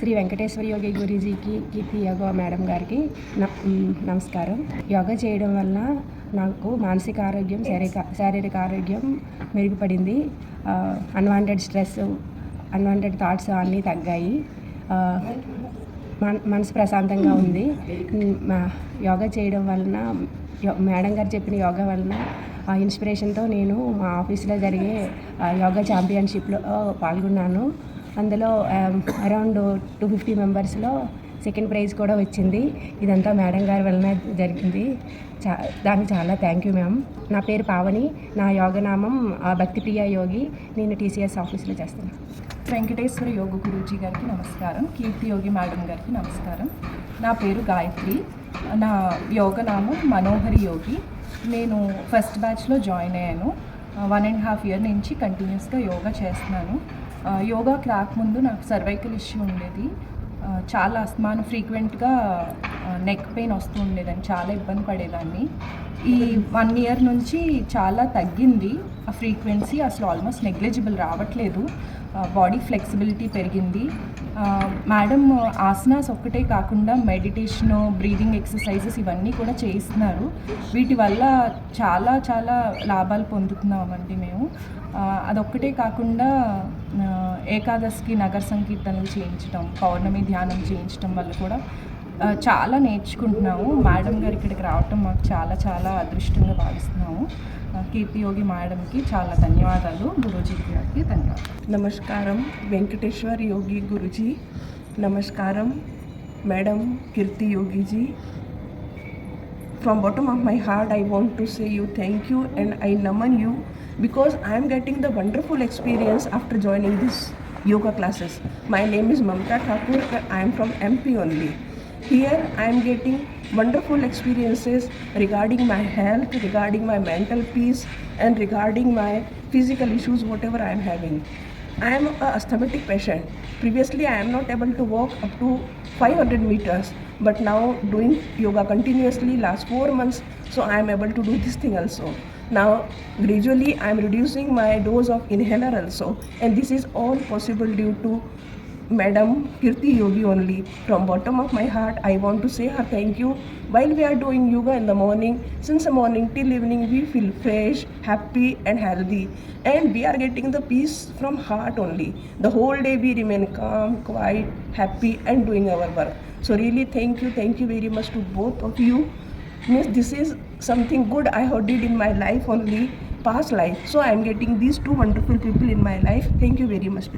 శ్రీ వెంకటేశ్వర యోగి గురూజీకి, కీర్తి yoga madam గారికి నమస్కారం. యోగా చేయడం వల్ల నాకు మానసిక ఆరోగ్యం, శారీరక ఆరోగ్యం మెరుగుపడింది. అన్వాంటెడ్ స్ట్రెస్, అన్వాంటెడ్ థాట్స్ అన్నీ తగ్గాయి. మనసు ప్రశాంతంగా ఉంది. యోగా చేయడం వలన, మేడం గారు చెప్పిన యోగా వలన ఇన్స్పిరేషన్తో నేను మా ఆఫీస్లో జరిగే యోగా ఛాంపియన్షిప్లో పాల్గొన్నాను. అందులో అరౌండ్ 250 మెంబర్స్లో సెకండ్ ప్రైజ్ కూడా వచ్చింది. ఇదంతా మేడం గారి వలన జరిగింది. దానికి చాలా థ్యాంక్ యూ మ్యామ్. నా పేరు పావని. నా యోగనామం భక్తిప్రియ యోగి. నేను TCS ఆఫీస్లో చేస్తాను. వెంకటేశ్వర యోగ గురూజీ గారికి నమస్కారం. కీర్తి యోగి మేడం గారికి నమస్కారం. నా పేరు గాయత్రి. నా యోగనామం మనోహరి యోగి. నేను ఫస్ట్ బ్యాచ్లో జాయిన్ అయ్యాను. 1.5 year నుంచి కంటిన్యూస్గా యోగా చేస్తున్నాను. యోగాకి రాకముందు నాకు సర్వైకల్ ఇష్యూ ఉండేది. చాలా అస్తమానం ఫ్రీక్వెంట్గా నెక్ పెయిన్ వస్తూ ఉండేదని చాలా ఇబ్బంది పడేదాన్ని. ఈ 1 year నుంచి చాలా తగ్గింది ఆ ఫ్రీక్వెన్సీ. అసలు ఆల్మోస్ట్ నెగ్లిజిబుల్ రావట్లేదు. బాడీ ఫ్లెక్సిబిలిటీ పెరిగింది. మేడం ఆసనాస్ ఒక్కటే కాకుండా మెడిటేషను, బ్రీదింగ్ ఎక్సర్సైజెస్ ఇవన్నీ కూడా చేయిస్తున్నారు. వీటి వల్ల చాలా చాలా లాభాలు పొందుతున్నామండి మేము. అదొక్కటే కాకుండా ఏకాదశికి నగర సంకీర్తనలు చేయించడం, పౌర్ణమి ధ్యానం చేయించడం వల్ల కూడా చాలా నేర్చుకుంటున్నాము. మేడం గారు ఇక్కడికి రావటం మాకు చాలా చాలా అదృష్టంగా భావిస్తున్నాము. కీర్తి యోగి మేడంకి చాలా ధన్యవాదాలు. గురూజీ గారికి ధన్యవాదాలు. నమస్కారం వెంకటేశ్వర్ యోగి గురుజీ. నమస్కారం madam Keerthi Yogiji. From bottom of my heart I want to say you thank you and I naman you because I am getting the wonderful experience after joining this yoga classes. My name is Mamta Thakur. I am from MP only. Here I am getting wonderful experiences regarding my health, regarding my mental peace and regarding my physical issues whatever I am having. I am a asthmatic patient. Previously I am not able to walk up to 500 meters, but now doing yoga continuously last 4 months, so I am able to do this thing also. Now gradually I am reducing my dose of inhaler also, and this is all possible due to Madam Kirti Yogi only. From bottom of my heart I want to say her thank you. While we are doing yoga in the morning, since the morning till evening we feel fresh, happy and healthy, and we are getting the peace from heart only. The whole day we remain calm, quiet, happy and doing our work. So really thank you very much to both of you. Means this is something good I have did in my life only, past life. So I am getting these two wonderful people in my life. Thank you very much.